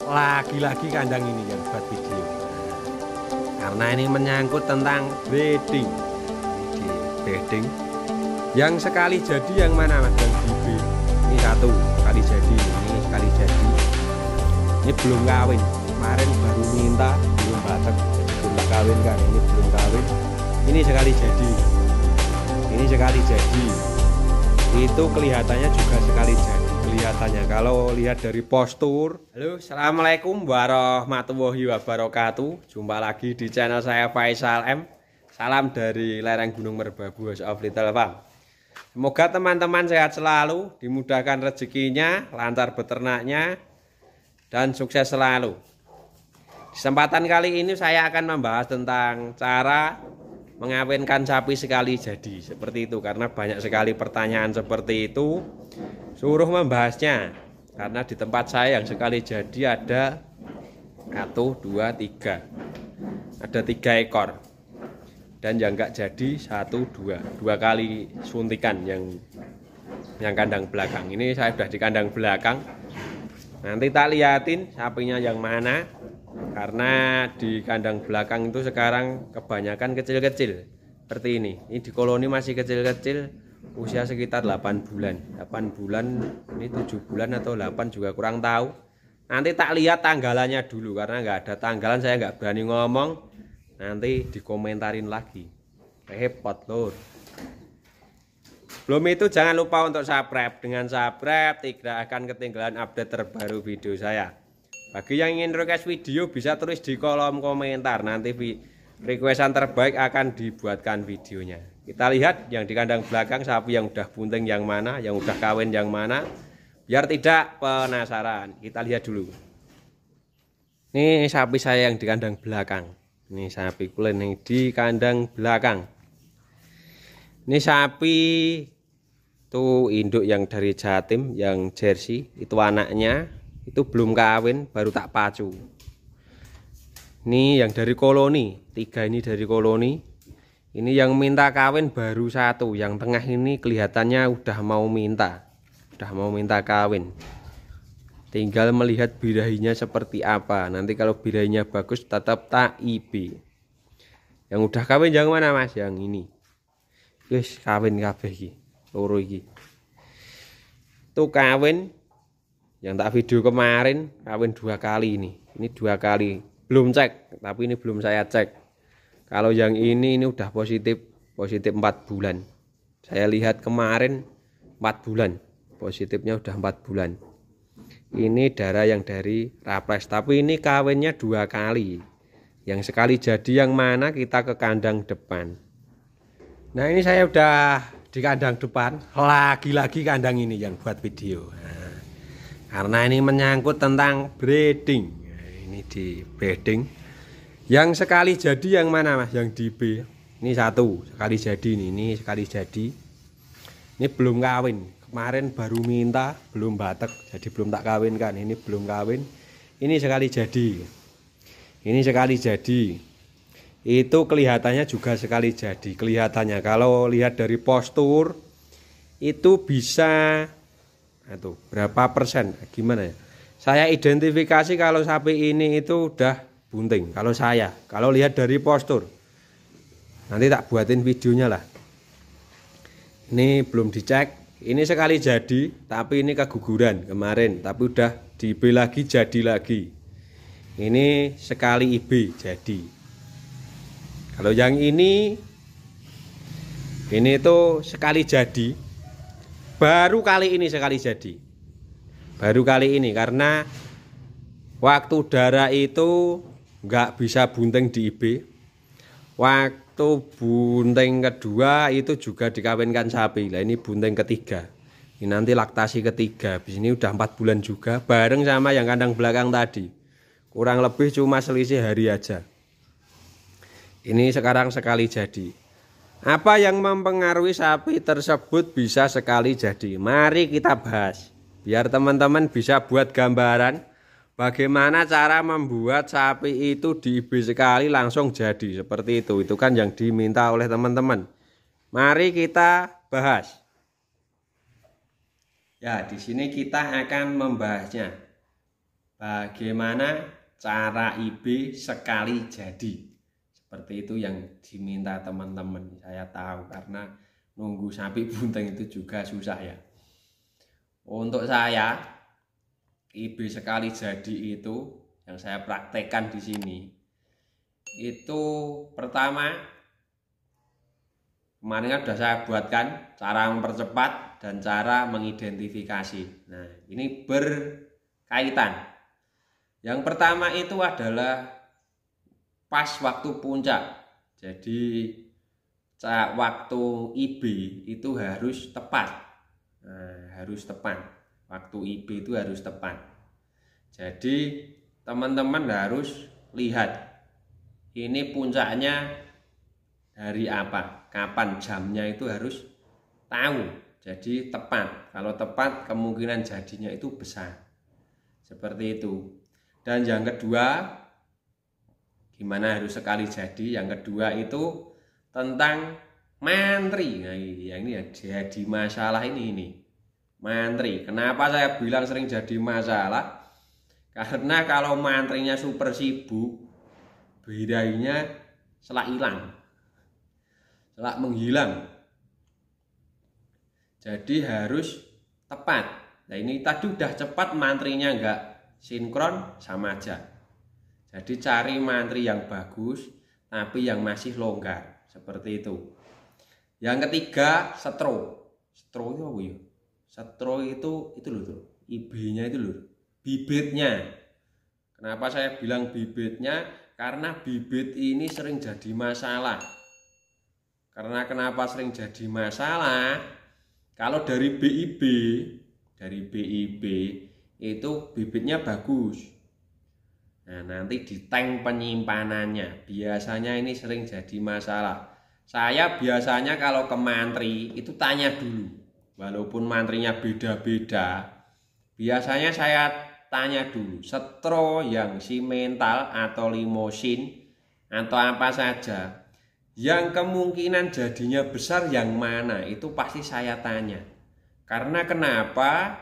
lagi-lagi kandang ini yang buat video. Karena ini menyangkut tentang breeding. Breeding yang sekali jadi yang mana mas? Yang di B ini satu sekali jadi, ini sekali jadi, ini belum kawin, kemarin baru minta, belum batek, belum kawin kan, ini belum kawin, ini sekali jadi, ini sekali jadi, itu kelihatannya juga sekali jadi, kelihatannya kalau lihat dari postur. Halo, assalamualaikum warahmatullahi wabarakatuh. Jumpa lagi di channel saya Faisal M. Salam dari lereng Gunung Merbabu, House of Little Farm. Semoga teman-teman sehat selalu, dimudahkan rezekinya, lancar beternaknya, dan sukses selalu. Di kesempatan kali ini saya akan membahas tentang cara mengawinkan sapi sekali jadi. Seperti itu, karena banyak sekali pertanyaan seperti itu. Suruh membahasnya, karena di tempat saya yang sekali jadi ada 1, 2, 3. Ada 3 ekor. Dan yang enggak jadi 1, 2 kali suntikan yang kandang belakang. Ini saya sudah di kandang belakang. Nanti tak liatin sapinya yang mana, karena di kandang belakang itu sekarang kebanyakan kecil-kecil seperti ini. Ini di koloni masih kecil-kecil, usia sekitar 8 bulan. 8 bulan, ini 7 bulan atau 8 juga kurang tahu. Nanti tak lihat tanggalannya dulu, karena nggak ada tanggalan saya nggak berani ngomong. Nanti dikomentarin lagi, repot lur. Belum itu jangan lupa untuk subscribe. Dengan subscribe tidak akan ketinggalan update terbaru video saya. Bagi yang ingin request video bisa tulis di kolom komentar. Nanti requestan terbaik akan dibuatkan videonya. Kita lihat yang di kandang belakang, sapi yang udah bunting yang mana, yang udah kawin yang mana, biar tidak penasaran. Kita lihat dulu. Ini sapi saya yang di kandang belakang. Ini sapi kulen yang di kandang belakang. Ini sapi tuh induk yang dari Jatim, yang jersey, itu anaknya, itu belum kawin, baru tak pacu. Ini yang dari koloni, 3 ini dari koloni. Ini yang minta kawin baru 1, yang tengah ini kelihatannya udah mau minta kawin. Tinggal melihat birahinya seperti apa. Nanti kalau birahinya bagus tetap tak IB. Yang udah kawin yang mana mas? Yang ini. Wis kawin kabeh iki. Loro iki. Tuh kawin. Yang tak video kemarin kawin 2 kali ini. Ini 2 kali. Belum cek, tapi ini belum saya cek. Kalau yang ini udah positif 4 bulan. Saya lihat kemarin 4 bulan. Positifnya udah 4 bulan. Ini darah yang dari Raples, tapi ini kawinnya 2 kali. Yang sekali jadi yang mana kita ke kandang depan. Nah ini saya udah di kandang depan, lagi-lagi kandang ini yang buat video. Nah, karena ini menyangkut tentang breeding. Nah, ini di breeding. Yang sekali jadi yang mana mas? Yang di B. Ini 1 sekali jadi, ini sekali jadi. Ini belum kawin. Kemarin baru minta, belum batek, jadi belum tak kawin kan. Ini belum kawin, ini sekali jadi, ini sekali jadi. Itu kelihatannya juga sekali jadi. Kelihatannya kalau lihat dari postur itu bisa itu berapa persen? Gimana ya? Saya identifikasi kalau sapi ini itu udah bunting. Kalau lihat dari postur, nanti tak buatin videonya lah. Ini belum dicek. Ini sekali jadi, tapi ini keguguran kemarin, tapi udah di IB lagi, jadi lagi. Ini sekali IB jadi. Kalau yang ini tuh sekali jadi, baru kali ini sekali jadi. Baru kali ini, karena waktu darah itu nggak bisa bunting di IB. Waktu bunting kedua itu juga dikawinkan sapi. Nah ini bunting ketiga. Ini nanti laktasi ketiga. Habis ini udah 4 bulan juga. Bareng sama yang kandang belakang tadi. Kurang lebih cuma selisih hari aja. Ini sekarang sekali jadi. Apa yang mempengaruhi sapi tersebut bisa sekali jadi? Mari kita bahas. Biar teman-teman bisa buat gambaran. Bagaimana cara membuat sapi itu di IB sekali langsung jadi seperti itu. Itu kan yang diminta oleh teman-teman. Mari kita bahas. Ya, di sini kita akan membahasnya. bagaimana cara IB sekali jadi. Seperti itu yang diminta teman-teman. Saya tahu karena nunggu sapi bunting itu juga susah ya. Untuk saya IB sekali jadi itu yang saya praktekkan di sini itu pertama kemarin kan sudah saya buatkan cara mempercepat dan cara mengidentifikasi. Nah, ini berkaitan. Yang pertama itu adalah pas waktu puncak. Jadi waktu IB itu harus tepat. Nah, harus tepat. Waktu IB itu harus tepat. Jadi teman-teman harus lihat ini puncaknya hari apa, kapan jamnya itu harus tahu. Jadi tepat. Kalau tepat kemungkinan jadinya itu besar. Seperti itu. Dan yang kedua, gimana harus sekali jadi? Yang kedua itu tentang mantri. Nah, ini ya jadi masalah ini. Mantri. Kenapa saya bilang sering jadi masalah? Karena kalau mantrinya super sibuk, bedanya selak hilang, selak menghilang. Jadi harus tepat. Nah ini tadi udah cepat, mantrinya enggak sinkron, sama aja. Jadi cari mantri yang bagus tapi yang masih longgar, seperti itu. Yang ketiga, setro. Setro itu apa ya? Setro itu loh, IB-nya itu loh, bibitnya. Kenapa saya bilang bibitnya? Karena bibit ini sering jadi masalah. Karena kenapa sering jadi masalah? Kalau dari BIB itu bibitnya bagus. Nah, nanti di tank penyimpanannya biasanya ini sering jadi masalah. Saya biasanya kalau ke mantri itu tanya dulu. Walaupun mantrinya beda-beda, biasanya saya tanya dulu, setro yang simental atau limosin atau apa saja yang kemungkinan jadinya besar yang mana, itu pasti saya tanya. Karena kenapa?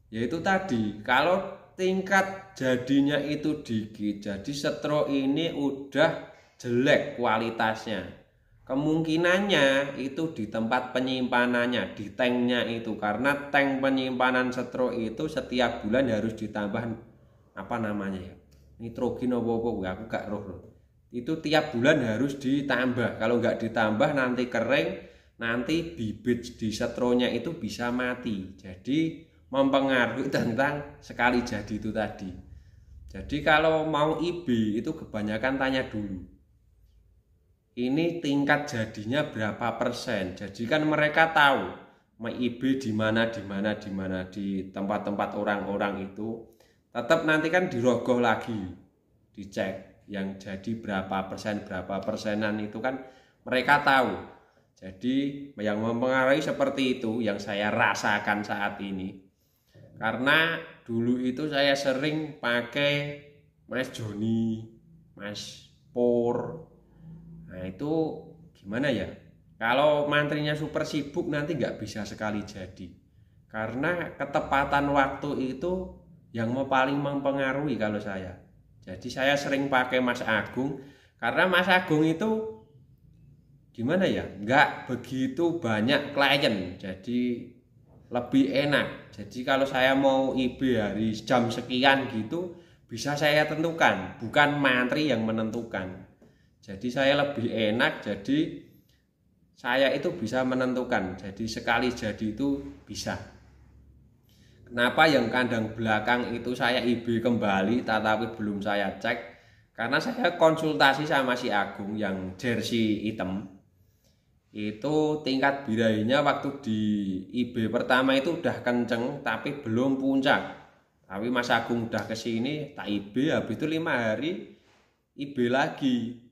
Yaitu tadi, kalau tingkat jadinya itu dikit, jadi setro ini udah jelek kualitasnya, kemungkinannya itu di tempat penyimpanannya, di tanknya itu. Karena tank penyimpanan setro itu setiap bulan harus ditambah apa namanya ya, nitrogen apa aku gak roh. Itu tiap bulan harus ditambah. Kalau nggak ditambah nanti kering, nanti bibit di setronya itu bisa mati. Jadi mempengaruhi tentang sekali jadi itu tadi. Jadi kalau mau IB itu kebanyakan tanya dulu, ini tingkat jadinya berapa persen. Jadi kan mereka tahu mau IB di mana di tempat-tempat orang-orang itu. Tetap nanti kan dirogoh lagi, dicek yang jadi berapa persenan itu kan mereka tahu. Jadi yang mempengaruhi seperti itu yang saya rasakan saat ini. Karena dulu itu saya sering pakai Mas Joni, Mas Pur. Nah itu gimana ya, kalau mantrinya super sibuk nanti nggak bisa sekali jadi. Karena ketepatan waktu itu yang paling mempengaruhi kalau saya. Jadi saya sering pakai Mas Agung, karena Mas Agung itu gimana ya, nggak begitu banyak klien, jadi lebih enak. Jadi kalau saya mau IB hari jam sekian gitu, bisa saya tentukan, bukan mantri yang menentukan. Jadi saya lebih enak, jadi saya itu bisa menentukan. Jadi sekali jadi itu bisa. Kenapa yang kandang belakang itu saya IB kembali tetapi belum saya cek? Karena saya konsultasi sama si Agung yang jersey hitam. Itu tingkat birainya waktu di IB pertama itu udah kenceng tapi belum puncak. Tapi Mas Agung udah kesini, tak IB, habis itu 5 hari IB lagi.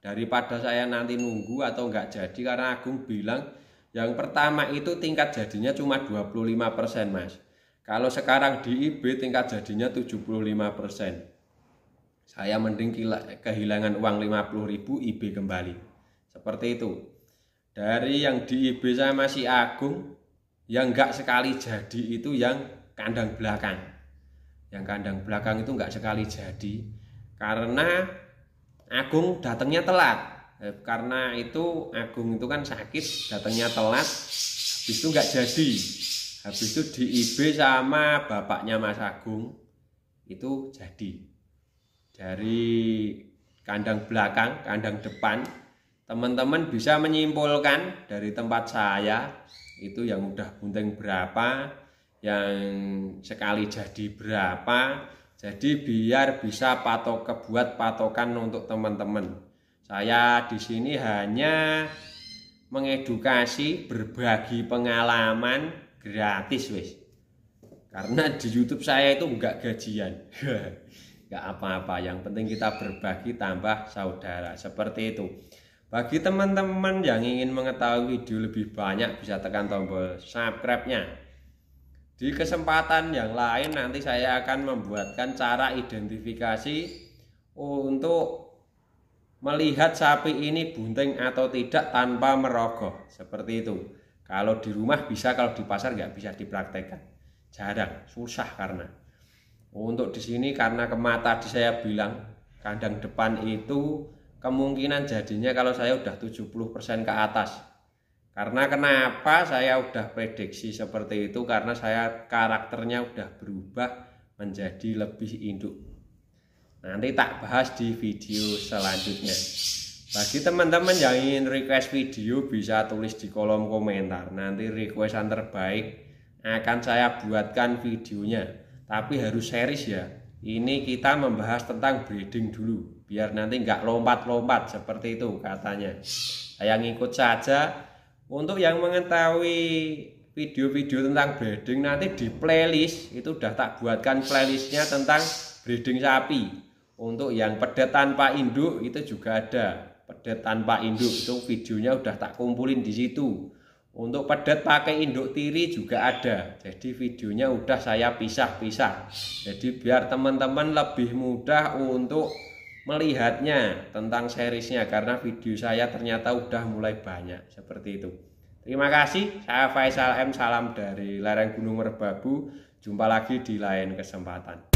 Daripada saya nanti nunggu atau enggak jadi, karena Agung bilang yang pertama itu tingkat jadinya cuma 25%, Mas. Kalau sekarang di IB tingkat jadinya 75%. Saya mending kehilangan uang 50.000 IB kembali. Seperti itu. Dari yang di IB saya masih Agung, yang enggak sekali jadi itu yang kandang belakang. yang kandang belakang itu enggak sekali jadi karena Agung datangnya telat. Karena itu Agung itu kan sakit, datangnya telat, habis itu enggak jadi. Habis itu di IB sama bapaknya Mas Agung itu jadi. Dari kandang belakang, kandang depan, teman-teman bisa menyimpulkan dari tempat saya itu yang udah bunting berapa, yang sekali jadi berapa. Jadi biar bisa buat patokan untuk teman-teman. Saya di sini hanya mengedukasi, berbagi pengalaman gratis wis. Karena di YouTube saya itu enggak gajian. Enggak apa-apa, yang penting kita berbagi tambah saudara. Seperti itu. Bagi teman-teman yang ingin mengetahui video lebih banyak bisa tekan tombol subscribe-nya. Di kesempatan yang lain nanti saya akan membuatkan cara identifikasi untuk melihat sapi ini bunting atau tidak tanpa merogoh. Seperti itu. Kalau di rumah bisa, kalau di pasar nggak bisa dipraktekkan. Jarang, susah karena. Untuk di sini karena kemata tadi saya bilang kandang depan itu kemungkinan jadinya kalau saya udah 70% ke atas. Karena kenapa saya udah prediksi seperti itu, karena saya karakternya udah berubah menjadi lebih induk. Nanti tak bahas di video selanjutnya. Bagi teman-teman yang ingin request video bisa tulis di kolom komentar. Nanti requestan terbaik akan saya buatkan videonya. Tapi harus series ya. Ini kita membahas tentang breeding dulu, biar nanti nggak lompat-lompat seperti itu katanya. Saya ngikut saja. Untuk yang mengetahui video-video tentang breeding nanti di playlist itu udah tak buatkan playlistnya tentang breeding sapi. Untuk yang pedet tanpa induk itu juga ada. Pedet tanpa induk itu videonya udah tak kumpulin di situ. Untuk pedet pakai induk tiri juga ada. Jadi videonya udah saya pisah-pisah. Jadi biar teman-teman lebih mudah untuk melihatnya tentang seriesnya, karena video saya ternyata udah mulai banyak seperti itu. Terima kasih, saya Faisal M, salam dari lereng Gunung Merbabu. Jumpa lagi di lain kesempatan.